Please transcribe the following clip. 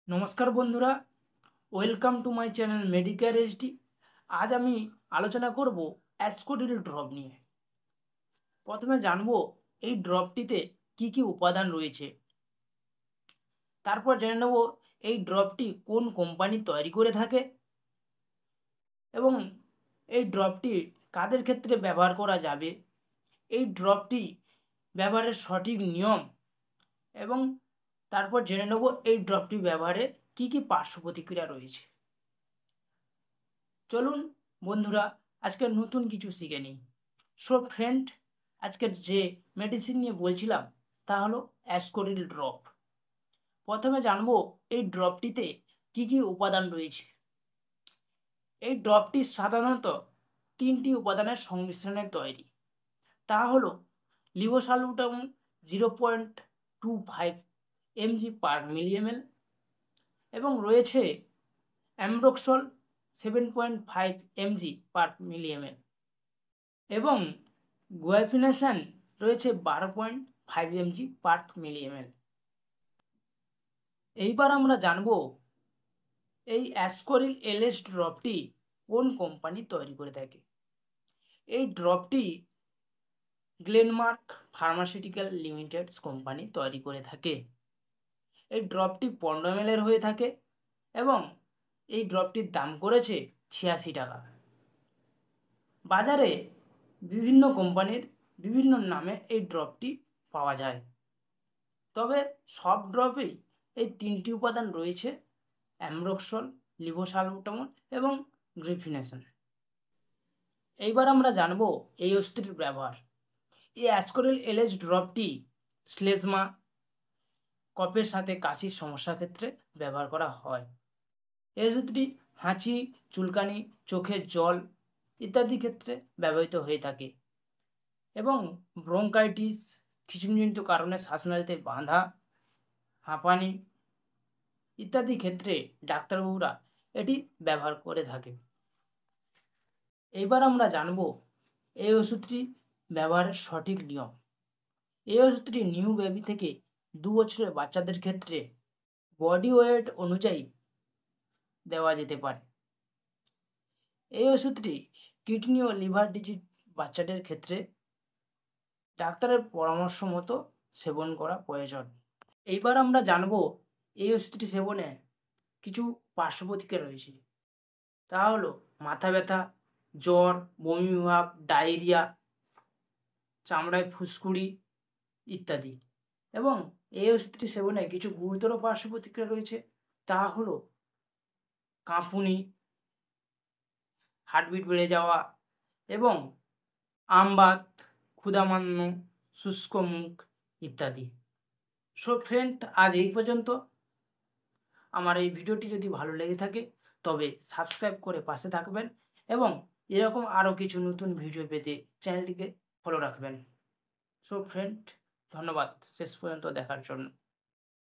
নমস্কার বন্ধুরা, welcome to my channel Medicare HD. আজ আমি আলোচনা করব অ্যাসকোডিল ড্রপ নিয়ে। প্রথমে জানবো এই ড্রপটিতে কি কি উপাদান রয়েছে, তারপর জেনে নেব এই ড্রপটি কোন কোম্পানি তৈরি করে থাকে এবং এই ড্রপটি কাদের ক্ষেত্রে ব্যবহার করা যাবে, এই ড্রপটি ব্যবহারের সঠিক নিয়ম এবং তারপর জেনে নেব এই ড্রপটি ব্যবহারে কি কি পার্শ্ব প্রতিক্রিয়া রয়েছে। চলুন বন্ধুরা, আজকে নতুন কিছু শিখে নিই। সো ফ্রেন্ড, আজকের যে মেডিসিন নিয়ে বলছিলাম তা হলো অ্যাসকোরিল ড্রপ। প্রথমে জানবো এই ড্রপটিতে কি কি উপাদান রয়েছে। এই ড্রপটি সাধারণত তিনটি উপাদানের সংমিশ্রণে তৈরি। তা হলো লিভোসালুটামল 0.25 mg পার মিলিএমএল এবং রয়েছে অ্যামব্রোক্সল 7.5 mg পার মিলিএমএল এবং গুয়াইফিনেশন রয়েছে 12.5 mg পার মিলিএমএল। এইবার আমরা জানব এই অ্যাসকোরিল এলএস ড্রপটি কোন কোম্পানি তৈরি করে থাকে। এই ড্রপটি গ্লেনমার্ক ফার্মাসিউটিক্যাল লিমিটেডস কোম্পানি তৈরি করে থাকে। এই ড্রপটি 15 ml এর হয়ে থাকে এবং এই ড্রপটির দাম করেছে 86 টাকা। বাজারে বিভিন্ন কোম্পানির বিভিন্ন নামে এই ড্রপটি পাওয়া যায়, তবে সব ড্রপেই এই তিনটি উপাদান রয়েছে: অ্যামব্রোক্সল, লিভোসালবুটামল এবং গ্রিফিনেশন। এইবার আমরা জানব এই ওষুধটির ব্যবহার। এই অ্যাসকোরিল এলএস ড্রপটি শ্লেষ্মা, কফের সাথে কাশির সমস্যার ক্ষেত্রে ব্যবহার করা হয়। এই ওষুধটি হাঁচি, চুলকানি, চোখের জল ইত্যাদি ক্ষেত্রে ব্যবহৃত হয়ে থাকে এবং ব্রঙ্কাইটিস, খিঁচুনিজনিত কারণে শ্বাসনালীতে বাঁধা, হাঁপানি ইত্যাদি ক্ষেত্রে ডাক্তারবাবুরা এটি ব্যবহার করে থাকে। এইবার আমরা জানব এই ওষুধটি ব্যবহারের সঠিক নিয়ম। এই ওষুধটি নিউ বেবি থেকে 2 বছরের বাচ্চাদের ক্ষেত্রে বডি ওয়েট অনুযায়ী দেওয়া যেতে পারে। এই ওষুধটি কিডনি ও লিভার ডিজিজ বাচ্চাদের ক্ষেত্রে ডাক্তারের পরামর্শ মতো সেবন করা প্রয়োজন। এইবার আমরা জানব এই ওষুধটি সেবনে কিছু পার্শ্ব প্রতিক্রিয়া রয়েছে। তা হলো মাথা ব্যথা, জ্বর, বমি ভাব, ডায়রিয়া, চামড়ায় ফুসকুড়ি ইত্যাদি। এবং এই ওষুধটি সেবনে কিছু গুরুতর পার্শ্ব প্রতিক্রিয়া রয়েছে। তা হলো কাঁপুনি, হার্টবিট বেড়ে যাওয়া এবং আমবাত, ক্ষুধামান্য, শুষ্ক মুখ ইত্যাদি। সো ফ্রেন্ড, আজ এই পর্যন্ত। আমার এই ভিডিওটি যদি ভালো লেগে থাকে তবে সাবস্ক্রাইব করে পাশে থাকবেন এবং এরকম আরও কিছু নতুন ভিডিও পেতে চ্যানেলটিকে ফলো রাখবেন। সো ফ্রেন্ড, ধন্যবাদ শেষ পর্যন্ত দেখার জন্য।